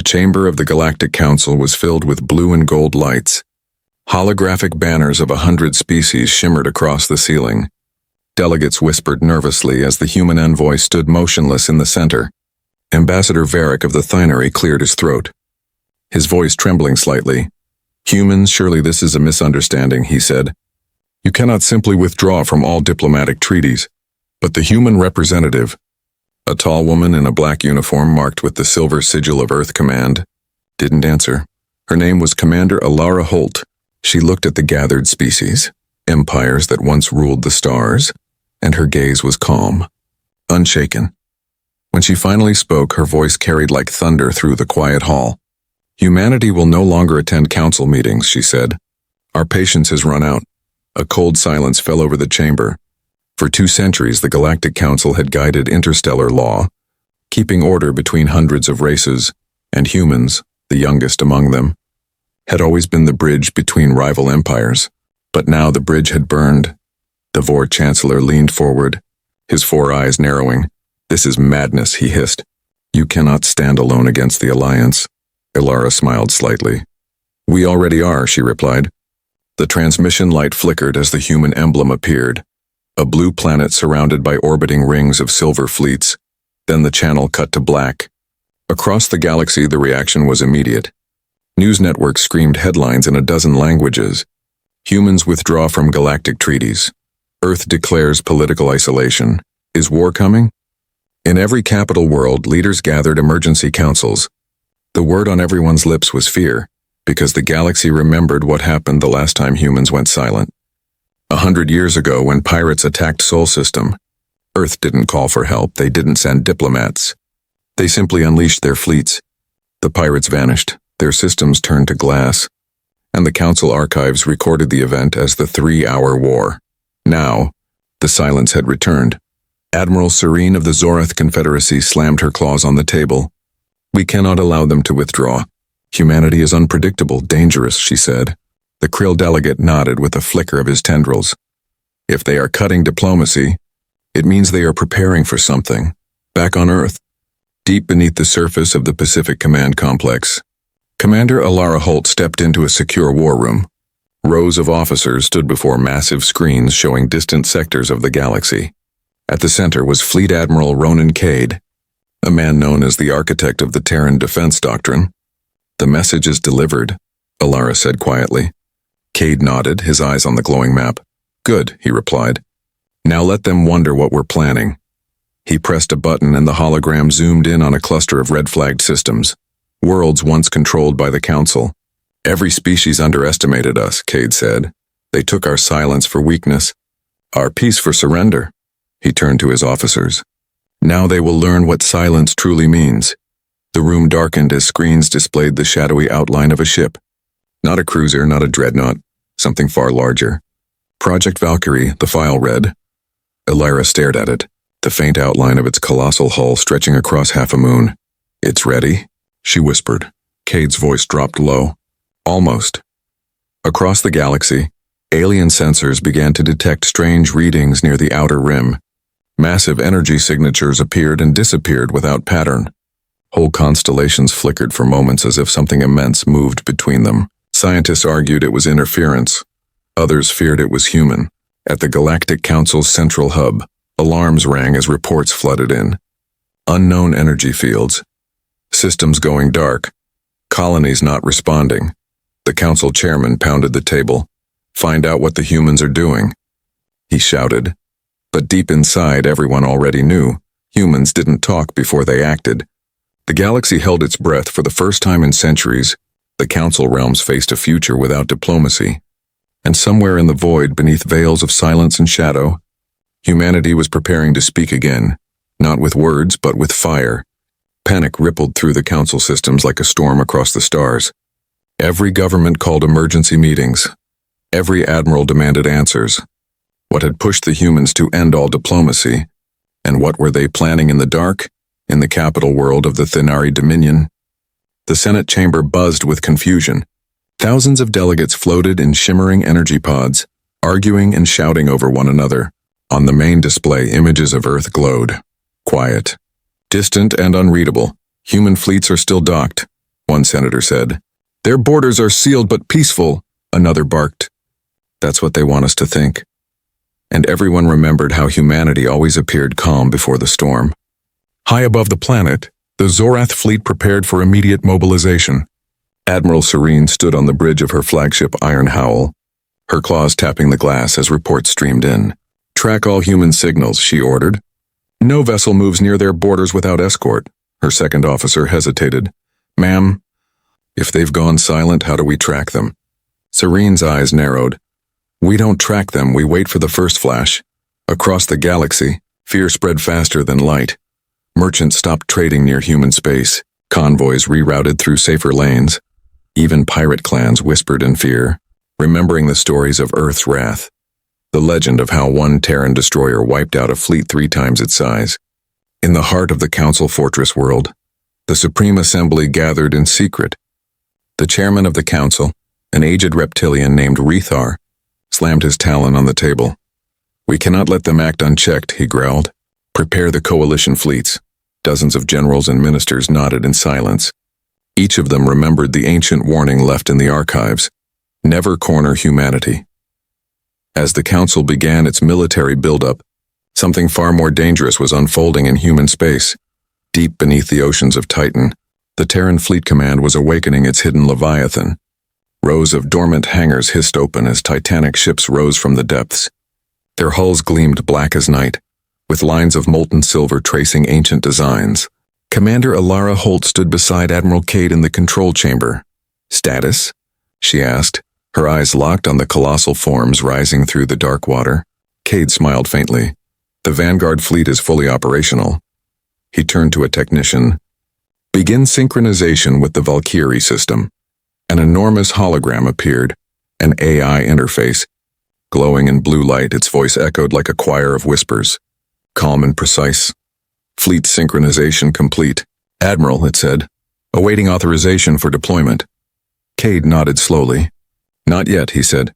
The chamber of the Galactic Council was filled with blue and gold lights. Holographic banners of 100 species shimmered across the ceiling. Delegates whispered nervously as the human envoy stood motionless in the center. Ambassador Varric of the Thinary cleared his throat, his voice trembling slightly. "Humans, surely this is a misunderstanding," he said. "You cannot simply withdraw from all diplomatic treaties." But the human representative, a tall woman in a black uniform marked with the silver sigil of Earth Command, didn't answer. Her name was Commander Alara Holt. She looked at the gathered species, empires that once ruled the stars, and her gaze was calm, unshaken. When she finally spoke, her voice carried like thunder through the quiet hall. "Humanity will no longer attend council meetings," she said. "Our patience has run out." A cold silence fell over the chamber. For 2 centuries, the Galactic Council had guided interstellar law, keeping order between hundreds of races, and humans, the youngest among them, had always been the bridge between rival empires. But now the bridge had burned. The Vor Chancellor leaned forward, his 4 eyes narrowing. "This is madness," he hissed. "You cannot stand alone against the Alliance." Alara smiled slightly. "We already are," she replied. The transmission light flickered as the human emblem appeared, a blue planet surrounded by orbiting rings of silver fleets. Then the channel cut to black. Across the galaxy, the reaction was immediate. News networks screamed headlines in a dozen languages. "Humans withdraw from galactic treaties. Earth declares political isolation. Is war coming?" In every capital world, leaders gathered emergency councils. The word on everyone's lips was fear, because the galaxy remembered what happened the last time humans went silent. 100 years ago, when pirates attacked Sol System, Earth didn't call for help, they didn't send diplomats. They simply unleashed their fleets. The pirates vanished, their systems turned to glass, and the Council archives recorded the event as the 3-hour war. Now, the silence had returned. Admiral Serene of the Zorath Confederacy slammed her claws on the table. "We cannot allow them to withdraw. Humanity is unpredictable, dangerous," she said. The Krill delegate nodded with a flicker of his tendrils. "If they are cutting diplomacy, it means they are preparing for something. Back on Earth, deep beneath the surface of the Pacific Command Complex, Commander Alara Holt stepped into a secure war room. Rows of officers stood before massive screens showing distant sectors of the galaxy. At the center was Fleet Admiral Ronan Cade, a man known as the architect of the Terran Defense Doctrine. "The message is delivered," Alara said quietly. Cade nodded, his eyes on the glowing map. "Good," he replied. "Now let them wonder what we're planning." He pressed a button and the hologram zoomed in on a cluster of red-flagged systems, worlds once controlled by the Council. "Every species underestimated us," Cade said. "They took our silence for weakness, our peace for surrender." He turned to his officers. "Now they will learn what silence truly means." The room darkened as screens displayed the shadowy outline of a ship. Not a cruiser, not a dreadnought, something far larger. "Project Valkyrie," the file read. Alara stared at it, the faint outline of its colossal hull stretching across half a moon. "It's ready?" she whispered. Cade's voice dropped low. "Almost." Across the galaxy, alien sensors began to detect strange readings near the outer rim. Massive energy signatures appeared and disappeared without pattern. Whole constellations flickered for moments as if something immense moved between them. Scientists argued it was interference. Others feared it was human. At the Galactic Council's central hub, alarms rang as reports flooded in. Unknown energy fields. Systems going dark. Colonies not responding. The Council chairman pounded the table. "Find out what the humans are doing," he shouted. But deep inside, everyone already knew. Humans didn't talk before they acted. The galaxy held its breath for the first time in centuries. The Council realms faced a future without diplomacy. And somewhere in the void, beneath veils of silence and shadow, humanity was preparing to speak again, not with words, but with fire. Panic rippled through the Council systems like a storm across the stars. Every government called emergency meetings. Every admiral demanded answers. What had pushed the humans to end all diplomacy? And what were they planning in the dark, in the capital world of the Thinary Dominion? The Senate chamber buzzed with confusion. Thousands of delegates floated in shimmering energy pods, arguing and shouting over one another. On the main display, images of Earth glowed. Quiet. Distant and unreadable. Human fleets are still docked. one senator said. Their borders are sealed but peaceful, another barked. That's what they want us to think. And everyone remembered how humanity always appeared calm before the storm. High above the planet, the Zorath fleet prepared for immediate mobilization. Admiral Serene stood on the bridge of her flagship Iron Howl, her claws tapping the glass as reports streamed in. Track all human signals, she ordered. No vessel moves near their borders without escort. Her second officer hesitated. Ma'am, if they've gone silent, how do we track them? Serene's eyes narrowed. We don't track them, we wait for the first flash. Across the galaxy, fear spread faster than light. Merchants stopped trading near human space. Convoys rerouted through safer lanes. Even pirate clans whispered in fear, remembering the stories of Earth's wrath. The legend of how one Terran destroyer wiped out a fleet 3 times its size. In the heart of the Council Fortress world, the Supreme Assembly gathered in secret. The chairman of the Council, an aged reptilian named Rethar, slammed his talon on the table. We cannot let them act unchecked, he growled. Prepare the coalition fleets. Dozens of generals and ministers nodded in silence. Each of them remembered the ancient warning left in the archives. Never corner humanity. As the Council began its military buildup, something far more dangerous was unfolding in human space. Deep beneath the oceans of Titan, the Terran Fleet Command was awakening its hidden Leviathan. Rows of dormant hangars hissed open as titanic ships rose from the depths. Their hulls gleamed black as night, with lines of molten silver tracing ancient designs. Commander Alara Holt stood beside Admiral Cade in the control chamber. Status? She asked, her eyes locked on the colossal forms rising through the dark water. Cade smiled faintly. The Vanguard fleet is fully operational. He turned to a technician. Begin synchronization with the Valkyrie system. An enormous hologram appeared, an AI interface. Glowing in blue light, its voice echoed like a choir of whispers. Calm and precise. Fleet synchronization complete. Admiral, it said, awaiting authorization for deployment. Cade nodded slowly. Not yet, he said.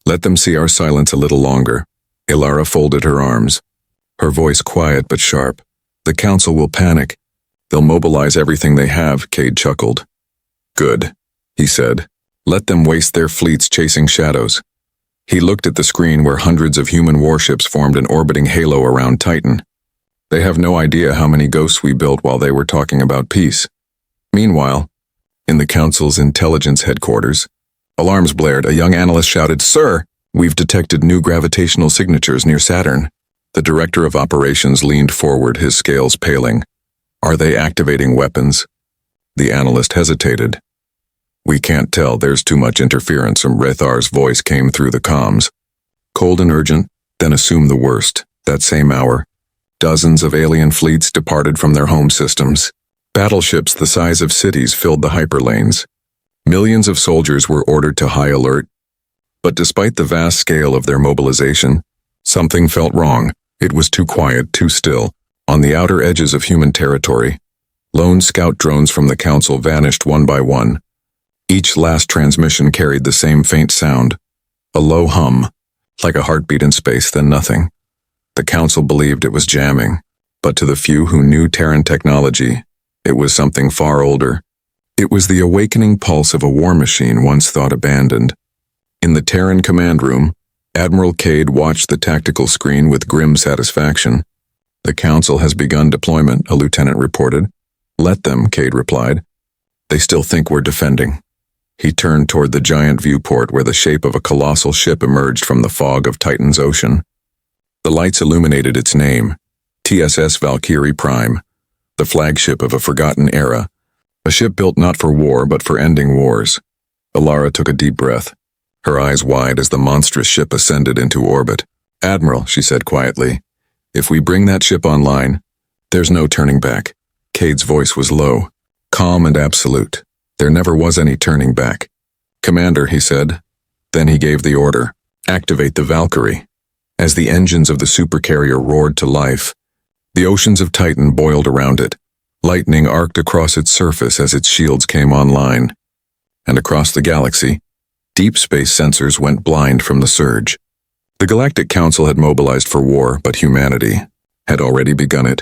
Let them see our silence a little longer. Ilara folded her arms. Her voice quiet but sharp. The Council will panic. They'll mobilize everything they have, Cade chuckled. Good, he said. Let them waste their fleets chasing shadows. He looked at the screen where hundreds of human warships formed an orbiting halo around Titan. They have no idea how many ghosts we built while they were talking about peace. Meanwhile, in the Council's intelligence headquarters, alarms blared. A young analyst shouted, Sir, we've detected new gravitational signatures near Saturn. The director of operations leaned forward, his scales paling. Are they activating weapons? The analyst hesitated. We can't tell, there's too much interference. Rethar's voice came through the comms. Cold and urgent, then assume the worst. That same hour, dozens of alien fleets departed from their home systems. Battleships the size of cities filled the hyperlanes. Millions of soldiers were ordered to high alert. But despite the vast scale of their mobilization, something felt wrong. It was too quiet, too still. On the outer edges of human territory, lone scout drones from the Council vanished one by one. Each last transmission carried the same faint sound, a low hum, like a heartbeat in space, then nothing. The Council believed it was jamming, but to the few who knew Terran technology, it was something far older. It was the awakening pulse of a war machine once thought abandoned. In the Terran command room, Admiral Cade watched the tactical screen with grim satisfaction. The Council has begun deployment, a lieutenant reported. Let them, Cade replied. They still think we're defending. He turned toward the giant viewport where the shape of a colossal ship emerged from the fog of Titan's ocean. The lights illuminated its name, TSS Valkyrie Prime, the flagship of a forgotten era, a ship built not for war but for ending wars. Alara took a deep breath, her eyes wide as the monstrous ship ascended into orbit. Admiral, she said quietly, if we bring that ship online, there's no turning back. Cade's voice was low, calm and absolute. There never was any turning back. Commander, he said. Then he gave the order, activate the Valkyrie. As the engines of the supercarrier roared to life, the oceans of Titan boiled around it. Lightning arced across its surface as its shields came online. And across the galaxy, deep space sensors went blind from the surge. The Galactic Council had mobilized for war, but humanity had already begun it.